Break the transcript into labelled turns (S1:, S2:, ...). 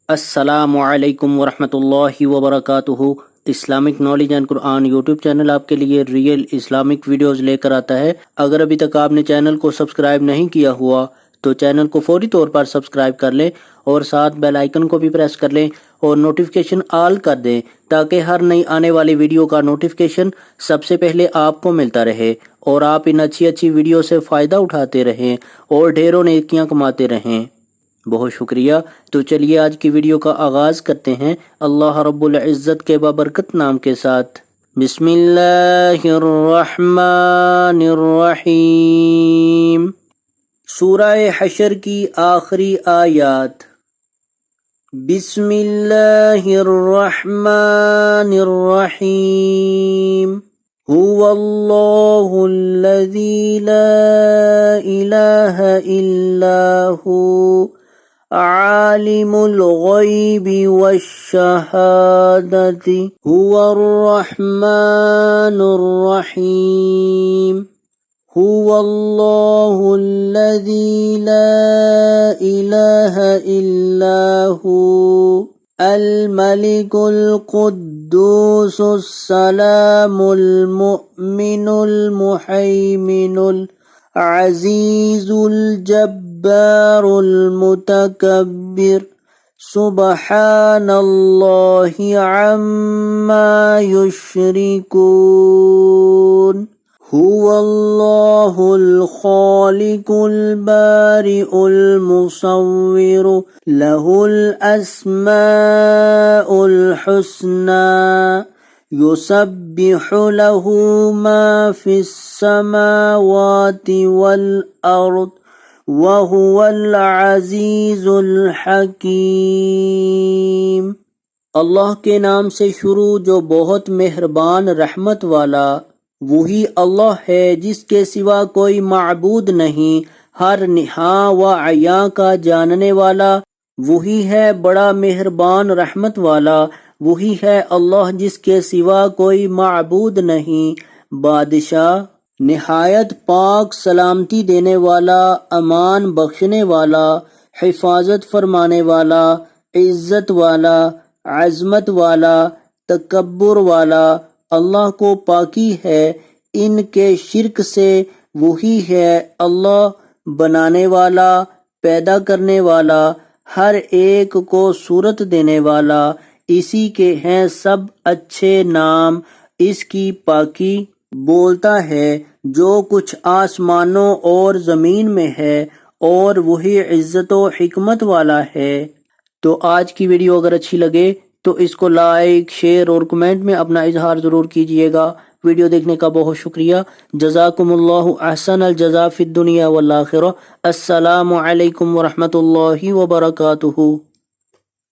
S1: السلام علیکم ورحمۃ اللہ وبرکاتہ۔ Islamic knowledge and Quran YouTube channel آپ کے لیے ریئل اسلامک ویڈیوز لے کر آتا ہے۔ اگر ابھی تک آپ نے چینل کو سبسکرائب نہیں کیا ہوا تو چینل کو فوری طور پر سبسکرائب کر لیں اور ساتھ بیل آئیکن کو بھی پریس کر لیں اور نوٹیفیکیشن آل کر دیں تاکہ ہر نئی آنے والی ویڈیو کا نوٹیفیکیشن سب سے پہلے آپ کو ملتا رہے اور آپ ان اچھی ویڈیو سے فائدہ اٹھاتے رہیں اور ڈھیروں نیکیاں کماتے رہیں۔ بہت شکریہ۔ تو چلیے آج کی ویڈیو کا آغاز کرتے ہیں اللہ رب العزت کے بابرکت نام کے ساتھ۔ بسم اللہ الرحمن الرحیم۔ سورہ حشر کی آخری آیات۔ بسم اللہ الرحمن الرحیم۔ هو اللہ الذی لا الہ الا هو عالم الغیب والشہادۃ هو الرحمن الرحیم۔ هو اللہ الذی لا الہ الا هو الملک القدوس السلام المؤمن المحیمن العزیز الجبار المتکبر سبحان اللہ عما یشرکون۔ هو اللہ الخالق البارئ المصور له الاسماء الحسنى یسبح له ما في السماوات والارض وهو العزیز الحکیم۔ اللہ کے نام سے شروع جو بہت مہربان رحمت والا۔ وہی اللہ ہے جس کے سوا کوئی معبود نہیں، ہر نہاں و عیاں کا جاننے والا۔ وہی ہے بڑا مہربان رحمت والا۔ وہی ہے اللہ جس کے سوا کوئی معبود نہیں، بادشاہ، نہایت پاک، سلامتی دینے والا، امان بخشنے والا، حفاظت فرمانے والا، عزت والا، عظمت والا، تکبر والا۔ اللہ کو پاکی ہے ان کے شرک سے۔ وہی ہے اللہ بنانے والا، پیدا کرنے والا، ہر ایک کو صورت دینے والا۔ اسی کے ہیں سب اچھے نام، اس کی پاکی بولتا ہے جو کچھ آسمانوں اور زمین میں ہے، اور وہی عزت و حکمت والا ہے۔ تو آج کی ویڈیو اگر اچھی لگے تو اس کو لائک، شیئر اور کمنٹ میں اپنا اظہار ضرور کیجیے گا۔ ویڈیو دیکھنے کا بہت شکریہ۔ جزاکم اللہ احسن الجزاء فی الدنیا والآخرہ۔ السلام علیکم ورحمۃ اللہ وبرکاتہ۔